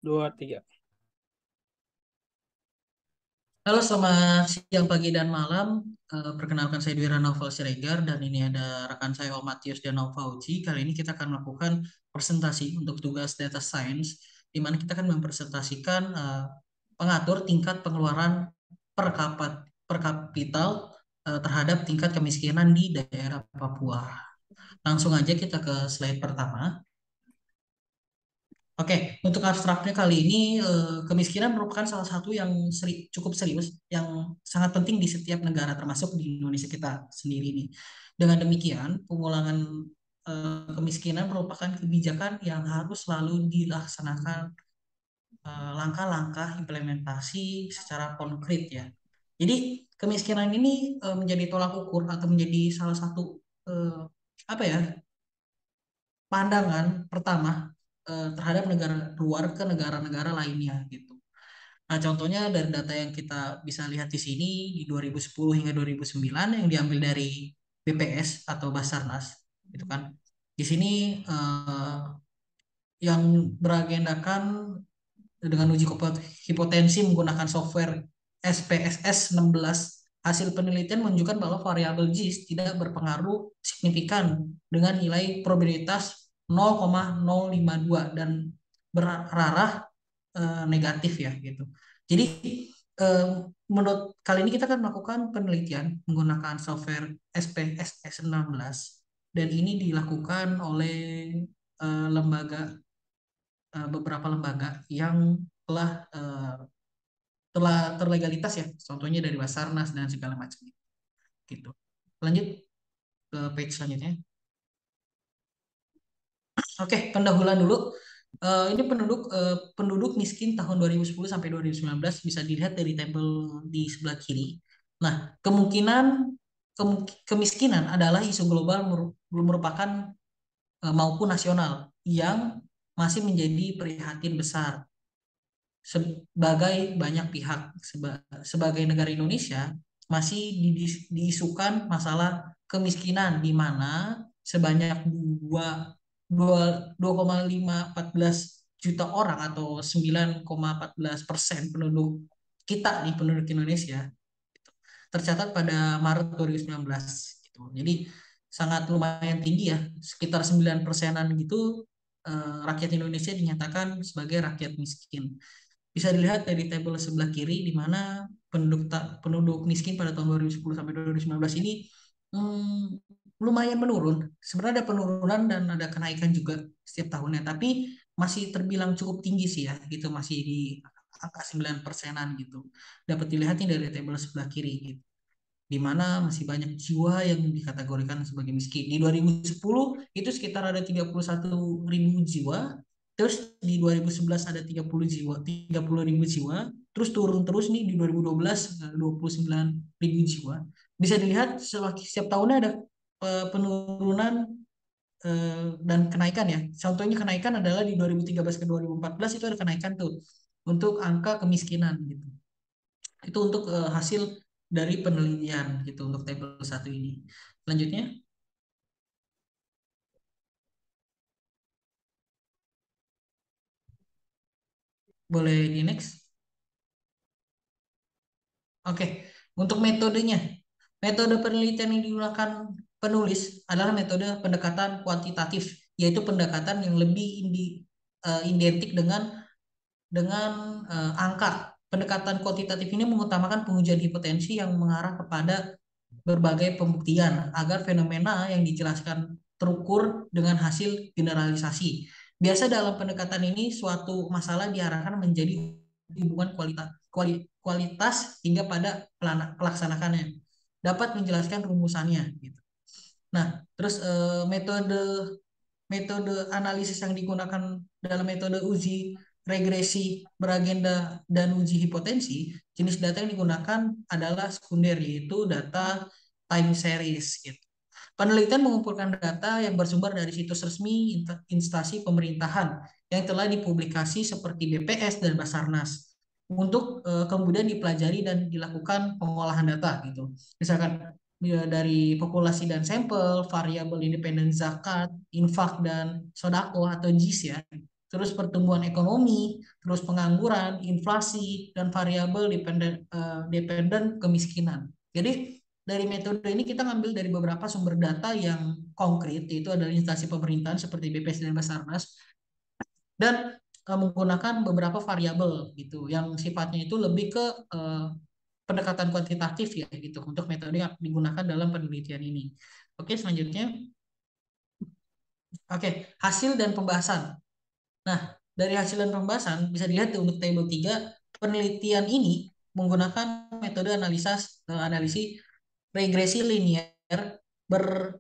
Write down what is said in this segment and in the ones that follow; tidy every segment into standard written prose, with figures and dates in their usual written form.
Dua, tiga. Halo, selamat siang, pagi, dan malam. Perkenalkan saya Dwira Naufal Siregar dan ini ada rekan saya Om Matius dan Nova Uci. Kali ini kita akan melakukan presentasi untuk tugas data science, di mana kita akan mempresentasikan pengatur tingkat pengeluaran per kapital terhadap tingkat kemiskinan di daerah Papua. Langsung aja kita ke slide pertama. Oke, untuk abstraknya kali ini, kemiskinan merupakan salah satu yang cukup serius, yang sangat penting di setiap negara, termasuk di Indonesia kita sendiri nih. Dengan demikian, pengulangan kemiskinan merupakan kebijakan yang harus selalu dilaksanakan langkah-langkah implementasi secara konkret ya. Jadi kemiskinan ini menjadi tolak ukur atau menjadi salah satu eh, apa ya pandangan pertama terhadap negara luar ke negara-negara lainnya gitu. Nah, contohnya dari data yang kita bisa lihat di sini di 2010 hingga 2009 yang diambil dari BPS atau Basarnas gitu kan. Di sini yang beragendakan dengan uji hipotensi menggunakan software SPSS 16, hasil penelitian menunjukkan bahwa variabel GIS tidak berpengaruh signifikan dengan nilai probabilitas 0,052 dan berarah negatif ya gitu. Jadi eh, menurut kali ini kita akan melakukan penelitian menggunakan software SPSS 16 dan ini dilakukan oleh beberapa lembaga yang telah telah terlegalitas ya, contohnya dari Basarnas dan segala macam gitu. Lanjut ke page selanjutnya. Oke, pendahuluan dulu. Ini penduduk miskin tahun 2010 sampai 2019 bisa dilihat dari tabel di sebelah kiri. Nah, kemiskinan adalah isu global merupakan maupun nasional yang masih menjadi prihatin besar sebagai banyak pihak. Sebagai negara Indonesia masih diisukan masalah kemiskinan di mana sebanyak 2,514 juta orang atau 9,14% penduduk kita nih, penduduk Indonesia tercatat pada Maret 2019 gitu. Jadi sangat lumayan tinggi ya, sekitar 9%-an gitu. Rakyat Indonesia dinyatakan sebagai rakyat miskin. Bisa dilihat dari tabel sebelah kiri di mana penduduk miskin pada tahun 2010 sampai 2019 ini lumayan menurun. Sebenarnya ada penurunan dan ada kenaikan juga setiap tahunnya, tapi masih terbilang cukup tinggi sih ya, gitu masih di angka 9%-an gitu. Dapat dilihat nih dari tabel sebelah kiri gitu, di mana masih banyak jiwa yang dikategorikan sebagai miskin. Di 2010 itu sekitar ada 31.000 jiwa, terus di 2011 ada 30 jiwa, 30.000 jiwa, terus turun terus nih di 2012 29.000 jiwa. Bisa dilihat setiap tahunnya ada penurunan dan kenaikan ya. Contohnya kenaikan adalah di 2013 ke 2014 itu ada kenaikan tuh untuk angka kemiskinan gitu. Itu untuk hasil dari penelitian gitu untuk tabel satu ini. Selanjutnya, boleh di next. Oke, untuk metodenya. Metode penelitian yang digunakan penulis adalah metode pendekatan kuantitatif, yaitu pendekatan yang lebih identik dengan angka. Pendekatan kuantitatif ini mengutamakan pengujian hipotensi yang mengarah kepada berbagai pembuktian agar fenomena yang dijelaskan terukur dengan hasil generalisasi. Biasa dalam pendekatan ini suatu masalah diarahkan menjadi hubungan kualitas hingga pada pelaksanaannya dapat menjelaskan rumusannya gitu. Nah, terus metode analisis yang digunakan dalam metode uji regresi beragenda dan uji hipotensi, jenis data yang digunakan adalah sekunder, yaitu data time series gitu. Penelitian mengumpulkan data yang bersumber dari situs resmi instansi pemerintahan yang telah dipublikasi seperti BPS dan Basarnas untuk kemudian dipelajari dan dilakukan pengolahan data gitu. Misalkan ya, dari populasi dan sampel, variabel independen zakat, infak dan sodako atau JIS ya. terus pertumbuhan ekonomi, terus pengangguran, inflasi, dan variabel dependen kemiskinan. Jadi dari metode ini kita ngambil dari beberapa sumber data yang konkret, yaitu adalah instansi pemerintahan seperti BPS dan Basarnas, dan menggunakan beberapa variabel gitu, yang sifatnya itu lebih ke pendekatan kuantitatif ya gitu untuk metode yang digunakan dalam penelitian ini. Oke, selanjutnya. Oke, hasil dan pembahasan. Nah, dari hasil dan pembahasan bisa dilihat untuk tabel 3, penelitian ini menggunakan metode analisis regresi linear ber,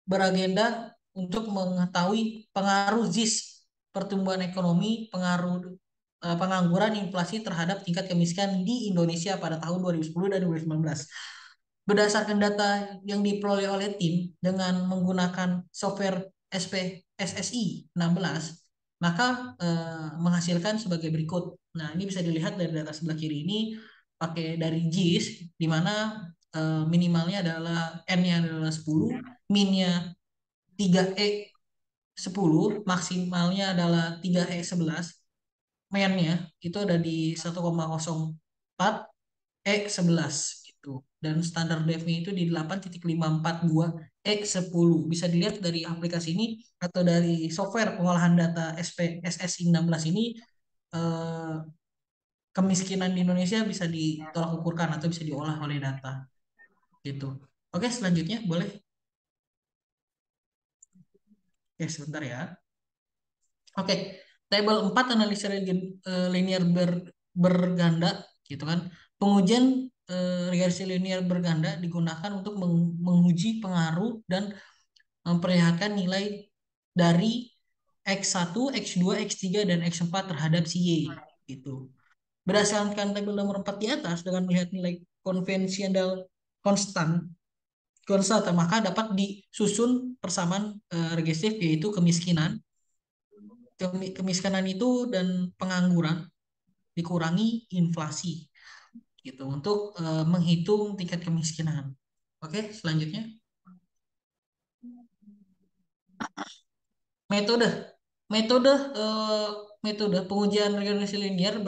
beragenda untuk mengetahui pengaruh ZIS, pertumbuhan ekonomi, pengaruh pengangguran, inflasi terhadap tingkat kemiskinan di Indonesia pada tahun 2010 dan 2019. Berdasarkan data yang diperoleh oleh tim dengan menggunakan software SSI 16, maka menghasilkan sebagai berikut. Nah, ini bisa dilihat dari data sebelah kiri ini pakai dari JIS, di mana minimalnya adalah N-nya adalah 10, min-nya 3E 10, maksimalnya adalah 3E11, men-nya itu ada di 1,04 E11 gitu. Dan standar def-nya itu di 8.542 E10. Bisa dilihat dari aplikasi ini atau dari software pengolahan data SSI 16 ini, eh, kemiskinan di Indonesia bisa ditolak ukurkan atau bisa diolah oleh data gitu. Oke, selanjutnya boleh. Oke, sebentar ya. Oke, tabel 4 analisa linear berganda gitu kan. Pengujian regresi linear berganda digunakan untuk menguji pengaruh dan memperlihatkan nilai dari X1, X2, X3, dan X4 terhadap si Y gitu. Berdasarkan tabel nomor 4 di atas dengan melihat nilai konvensional konstan konstan, maka dapat disusun persamaan regresif, yaitu kemiskinan. Kemiskinan itu dan pengangguran dikurangi inflasi gitu untuk menghitung tingkat kemiskinan. Oke, selanjutnya metode metode eh, metode pengujian regresi linear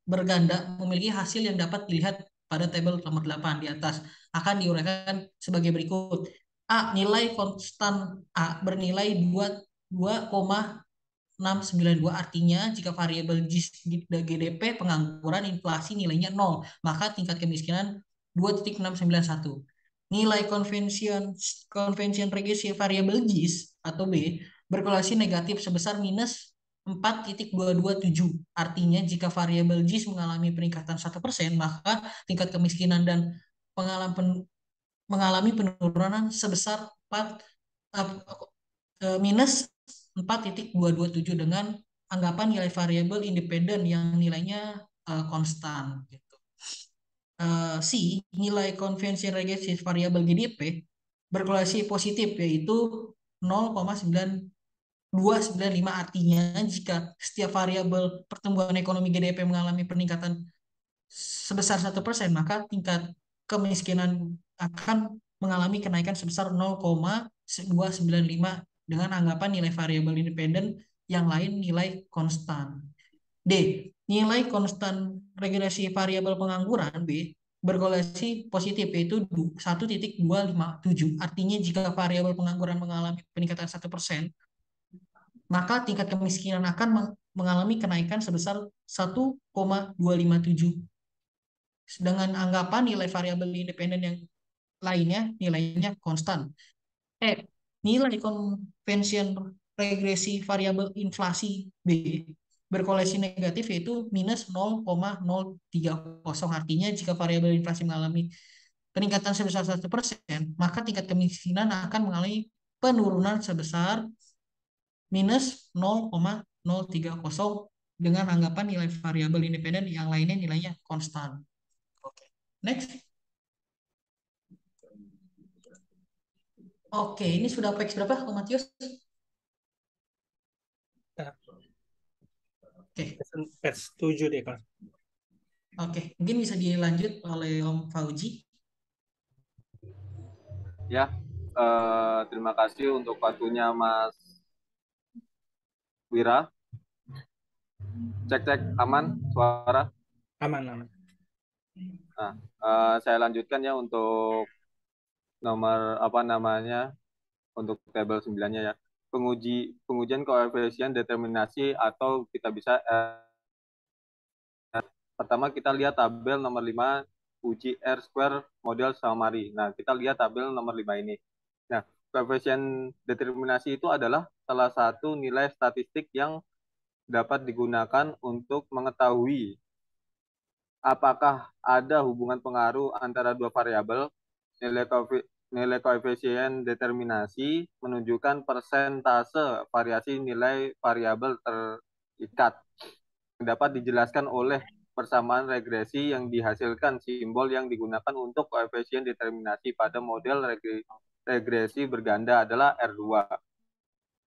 berganda memiliki hasil yang dapat dilihat pada tabel nomor 8 di atas, akan diuraikan sebagai berikut. A, nilai konstan A bernilai 2,692, artinya jika variabel GDP, pengangguran, inflasi nilainya 0, maka tingkat kemiskinan 2,691. Nilai konvensi regresi variabel GIS atau B berkorelasi negatif sebesar minus 4,227. Artinya jika variabel GIS mengalami peningkatan 1%, maka tingkat kemiskinan dan mengalami penurunan sebesar 4, minus 4,227 dengan anggapan nilai variabel independen yang nilainya konstan gitu. C, nilai konvensi regresi variabel GDP berkorelasi positif, yaitu 0,9295, artinya jika setiap variabel pertumbuhan ekonomi GDP mengalami peningkatan sebesar 1%, maka tingkat kemiskinan akan mengalami kenaikan sebesar 0,295 dengan anggapan nilai variabel independen yang lain nilai konstan. D, nilai konstan regresi variabel pengangguran B berkorelasi positif, yaitu 1,257. Artinya jika variabel pengangguran mengalami peningkatan 1%, maka tingkat kemiskinan akan mengalami kenaikan sebesar 1,257. Sedangkan anggapan nilai variabel independen yang lainnya nilainya konstan. Nilai konvensi regresi variabel inflasi B berkorelasi negatif, yaitu minus 0,030. Artinya jika variabel inflasi mengalami peningkatan sebesar 1%, maka tingkat kemiskinan akan mengalami penurunan sebesar minus 0,030 dengan anggapan nilai variabel independen yang lainnya nilainya konstan. Oke. Next. Oke, ini sudah page berapa, Om Matius? Oke. Page 7 deh, Kak. Oke, mungkin bisa dilanjut oleh Om Fauji. Ya, terima kasih untuk waktunya Mas Wira. Cek cek aman suara. Aman, aman. Nah, saya lanjutkan ya untuk nomor apa namanya untuk tabel 9-nya ya. Pengujian koefisien determinasi atau kita bisa pertama kita lihat tabel nomor 5 uji R square model summary. Nah, kita lihat tabel nomor 5 ini. Nah, koefisien determinasi itu adalah salah satu nilai statistik yang dapat digunakan untuk mengetahui apakah ada hubungan pengaruh antara dua variabel. Nilai koefisien determinasi menunjukkan persentase variasi nilai variabel terikat. Dapat dijelaskan oleh persamaan regresi yang dihasilkan simbol yang digunakan untuk koefisien determinasi pada model regresi berganda adalah R2.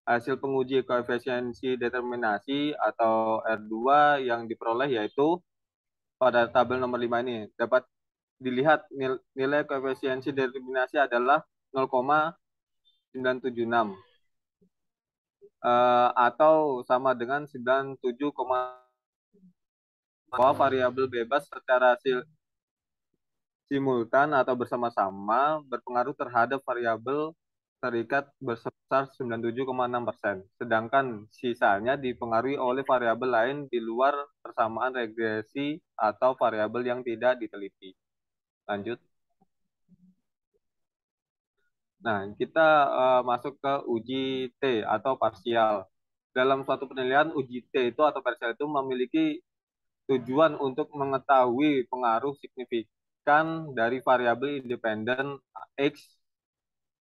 Hasil penguji koefisiensi determinasi atau R2 yang diperoleh yaitu pada tabel nomor 5 ini dapat dilihat nilai koefisiensi determinasi adalah 0,976 atau sama dengan 97, bahwa variabel bebas secara simultan atau bersama-sama berpengaruh terhadap variabel terikat bersebesar 97,6%. Sedangkan sisanya dipengaruhi oleh variabel lain di luar persamaan regresi atau variabel yang tidak diteliti. Lanjut. Nah, kita masuk ke uji T atau parsial. Dalam suatu penilaian, uji T itu atau parsial itu memiliki tujuan untuk mengetahui pengaruh signifikan dari variabel independen X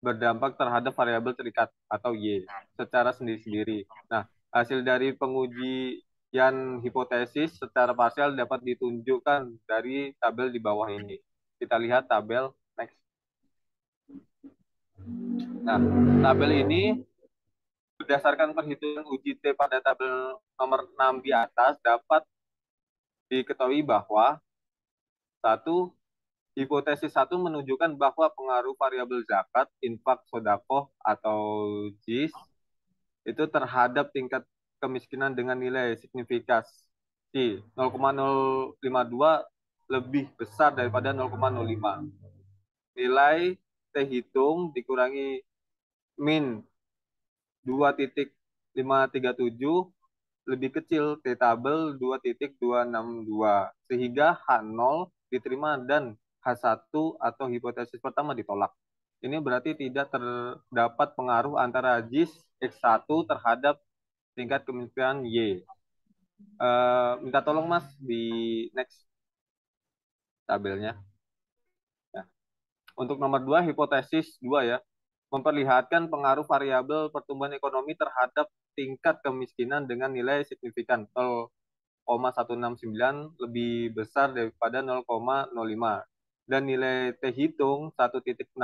berdampak terhadap variabel terikat atau Y secara sendiri-sendiri. Nah, hasil dari pengujian hipotesis secara parsial dapat ditunjukkan dari tabel di bawah ini. Kita lihat tabel next. Nah, tabel ini berdasarkan perhitungan uji T pada tabel nomor 6 di atas dapat diketahui bahwa satu, hipotesis satu menunjukkan bahwa pengaruh variabel zakat, infak, sodakoh, atau JIS itu terhadap tingkat kemiskinan dengan nilai signifikasi 0,052 lebih besar daripada 0,05. Nilai T hitung dikurangi min 2,537 lebih kecil T tabel 2,262 sehingga H0 diterima dan H1 atau hipotesis pertama ditolak. Ini berarti tidak terdapat pengaruh antara JIS X1 terhadap tingkat kemiskinan Y. Minta tolong Mas di next tabelnya. Ya. Untuk nomor 2, hipotesis 2 ya, memperlihatkan pengaruh variabel pertumbuhan ekonomi terhadap tingkat kemiskinan dengan nilai signifikan 0,169 lebih besar daripada 0,05 dan nilai T hitung 1,607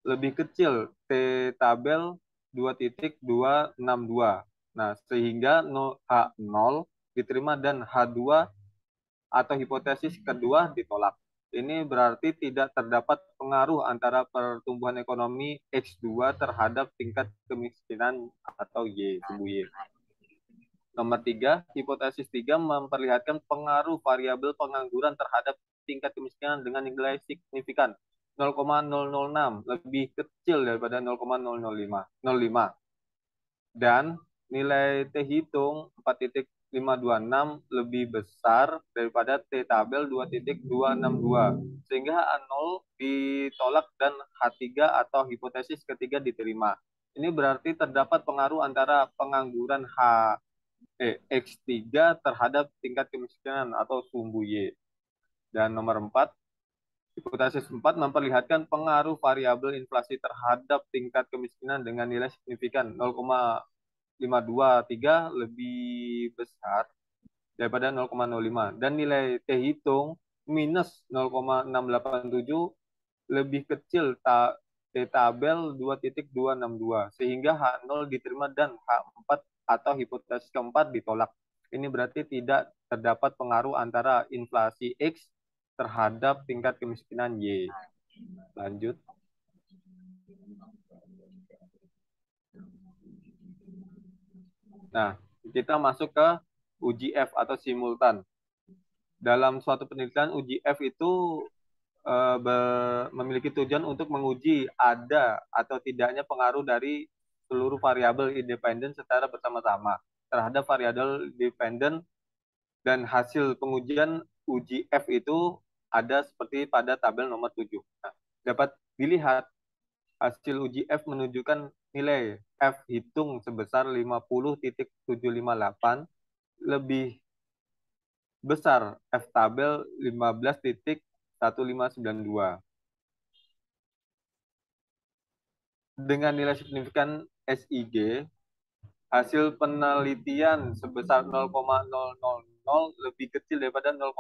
lebih kecil T tabel 2,262. Nah, sehingga H0 diterima dan H2 atau hipotesis kedua ditolak. Ini berarti tidak terdapat pengaruh antara pertumbuhan ekonomi X2 terhadap tingkat kemiskinan atau Y, sumbu Y. Nomor 3, hipotesis 3 memperlihatkan pengaruh variabel pengangguran terhadap tingkat kemiskinan dengan nilai signifikan 0,006 lebih kecil daripada 0,005 dan nilai T hitung 4,526 lebih besar daripada T tabel 2,262 sehingga H0 ditolak dan H3 atau hipotesis ketiga diterima. Ini berarti terdapat pengaruh antara pengangguran X3 terhadap tingkat kemiskinan atau sumbu Y. Dan nomor 4, hipotesis 4 memperlihatkan pengaruh variabel inflasi terhadap tingkat kemiskinan dengan nilai signifikan 0,523 lebih besar daripada 0,05 dan nilai T hitung minus 0,687 lebih kecil T tabel 2,262 sehingga H0 diterima dan H4 atau hipotesis keempat ditolak. Ini berarti tidak terdapat pengaruh antara inflasi X terhadap tingkat kemiskinan Y. Lanjut. Nah, kita masuk ke uji F atau simultan. Dalam suatu penelitian, uji F itu memiliki tujuan untuk menguji ada atau tidaknya pengaruh dari seluruh variabel independen secara bersama-sama terhadap variabel dependen, dan hasil pengujian uji F itu ada seperti pada tabel nomor 7. Nah, dapat dilihat hasil uji F menunjukkan nilai F hitung sebesar 50.758 lebih besar F tabel 15.1592 dengan nilai signifikan SIG. Hasil penelitian sebesar 0,000 lebih kecil daripada 0,05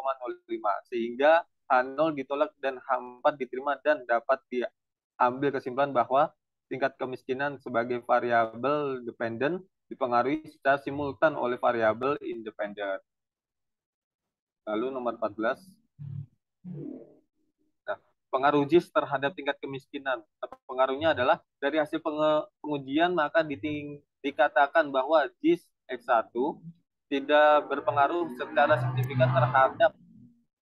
sehingga H0 ditolak dan H4 diterima, dan dapat diambil kesimpulan bahwa tingkat kemiskinan sebagai variabel dependen dipengaruhi secara simultan oleh variabel independen. Lalu nomor 14. Nah, pengaruh JIS terhadap tingkat kemiskinan. Pengaruhnya adalah dari hasil pengujian maka dikatakan bahwa JIS X1 tidak berpengaruh secara signifikan terhadap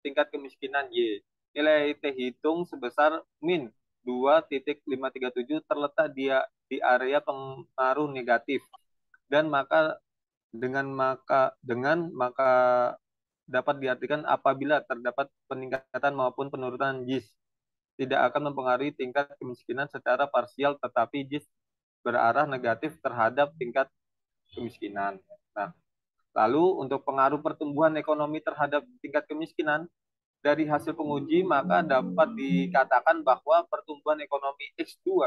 tingkat kemiskinan Y. Nilai T hitung sebesar min 2.537 terletak di area pengaruh negatif, dan maka dapat diartikan apabila terdapat peningkatan maupun penurunan JIS tidak akan mempengaruhi tingkat kemiskinan secara parsial, tetapi JIS berarah negatif terhadap tingkat kemiskinan. Nah, lalu untuk pengaruh pertumbuhan ekonomi terhadap tingkat kemiskinan, dari hasil penguji maka dapat dikatakan bahwa pertumbuhan ekonomi X2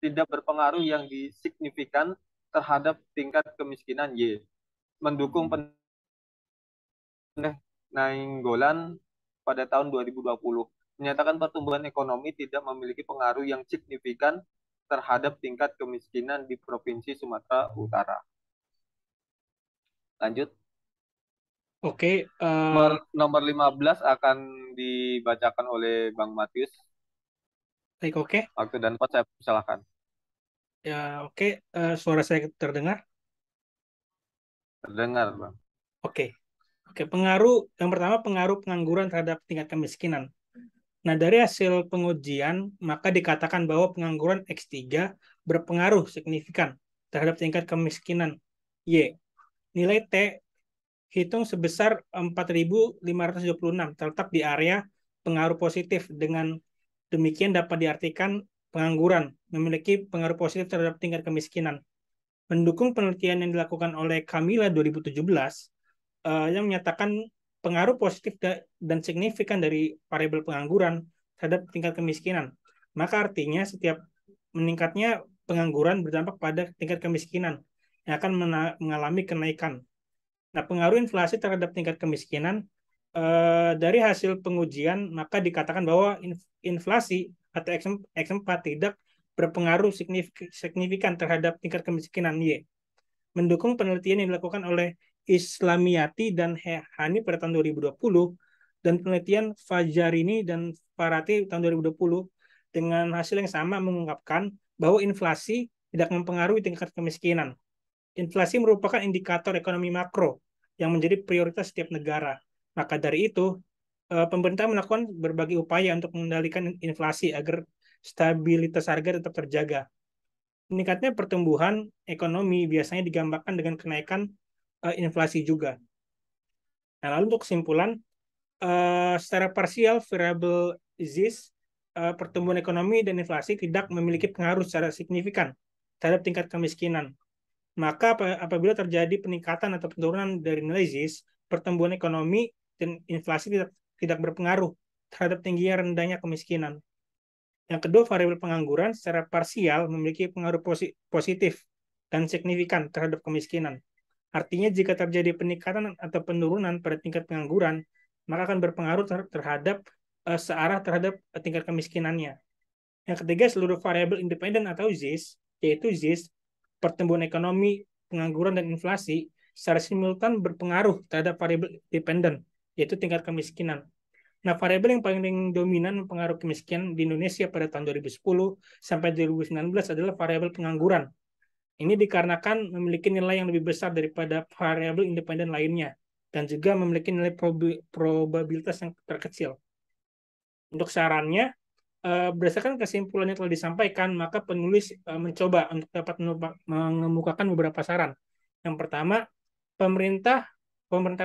tidak berpengaruh yang signifikan terhadap tingkat kemiskinan Y, mendukung Nainggolan pada tahun 2020 menyatakan pertumbuhan ekonomi tidak memiliki pengaruh yang signifikan terhadap tingkat kemiskinan di Provinsi Sumatera Utara. Lanjut. Oke, Nomor 15 akan dibacakan oleh Bang Matius. baik, oke. Waktu dan tempat saya persilahkan. Ya, oke. Suara saya terdengar? Terdengar, Bang. Oke. Oke, yang pertama pengaruh pengangguran terhadap tingkat kemiskinan. Nah, dari hasil pengujian, maka dikatakan bahwa pengangguran X3 berpengaruh signifikan terhadap tingkat kemiskinan Y. Nilai T hitung sebesar 4.526, terletak di area pengaruh positif. Dengan demikian dapat diartikan pengangguran memiliki pengaruh positif terhadap tingkat kemiskinan. Mendukung penelitian yang dilakukan oleh Camilla 2017, yang menyatakan pengaruh positif dan signifikan dari variabel pengangguran terhadap tingkat kemiskinan. Maka artinya setiap meningkatnya pengangguran berdampak pada tingkat kemiskinan yang akan mengalami kenaikan. Nah, pengaruh inflasi terhadap tingkat kemiskinan, dari hasil pengujian maka dikatakan bahwa inflasi atau X4 tidak berpengaruh signifikan terhadap tingkat kemiskinan Y. Mendukung penelitian yang dilakukan oleh Islamiyati dan Hani pada tahun 2020 dan penelitian Fajarini dan Farati tahun 2020 dengan hasil yang sama mengungkapkan bahwa inflasi tidak mempengaruhi tingkat kemiskinan. Inflasi merupakan indikator ekonomi makro yang menjadi prioritas setiap negara. Maka dari itu, pemerintah melakukan berbagai upaya untuk mengendalikan inflasi agar stabilitas harga tetap terjaga. Meningkatnya pertumbuhan ekonomi biasanya digambarkan dengan kenaikan inflasi juga. Nah, lalu untuk kesimpulan, secara parsial variabel ZIS, pertumbuhan ekonomi dan inflasi tidak memiliki pengaruh secara signifikan terhadap tingkat kemiskinan. Maka apabila terjadi peningkatan atau penurunan dari nilai ZIS, pertumbuhan ekonomi dan inflasi tidak berpengaruh terhadap tinggi rendahnya kemiskinan. Yang kedua, variabel pengangguran secara parsial memiliki pengaruh positif dan signifikan terhadap kemiskinan. Artinya jika terjadi peningkatan atau penurunan pada tingkat pengangguran, maka akan berpengaruh terhadap searah terhadap tingkat kemiskinannya. Yang ketiga, seluruh variabel independen atau ZIS, yaitu ZIS, pertumbuhan ekonomi, pengangguran, dan inflasi, secara simultan berpengaruh terhadap variabel dependen, yaitu tingkat kemiskinan. Nah, variabel yang paling dominan mempengaruhi kemiskinan di Indonesia pada tahun 2010 sampai 2019 adalah variabel pengangguran. Ini dikarenakan memiliki nilai yang lebih besar daripada variabel independen lainnya dan juga memiliki nilai probabilitas yang terkecil. Untuk sarannya, berdasarkan kesimpulan yang telah disampaikan, maka penulis mencoba untuk dapat mengemukakan beberapa saran. Yang pertama, pemerintah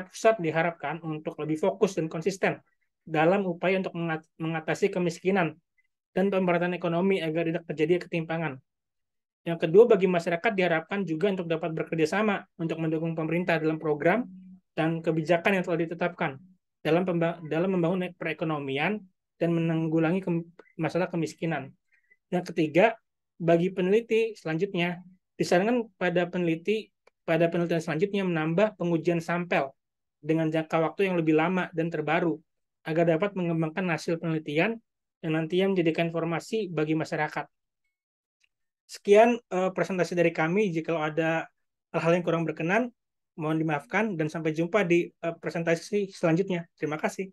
pusat diharapkan untuk lebih fokus dan konsisten dalam upaya untuk mengatasi kemiskinan dan pemerataan ekonomi agar tidak terjadi ketimpangan. Yang kedua, bagi masyarakat diharapkan juga untuk dapat bekerja sama untuk mendukung pemerintah dalam program dan kebijakan yang telah ditetapkan dalam membangun perekonomian dan menanggulangi masalah kemiskinan. Yang ketiga, bagi peneliti selanjutnya, disarankan pada penelitian selanjutnya menambah pengujian sampel dengan jangka waktu yang lebih lama dan terbaru agar dapat mengembangkan hasil penelitian yang nantinya menjadikan informasi bagi masyarakat. Sekian presentasi dari kami. Jika ada hal-hal yang kurang berkenan, mohon dimaafkan dan sampai jumpa di presentasi selanjutnya. Terima kasih.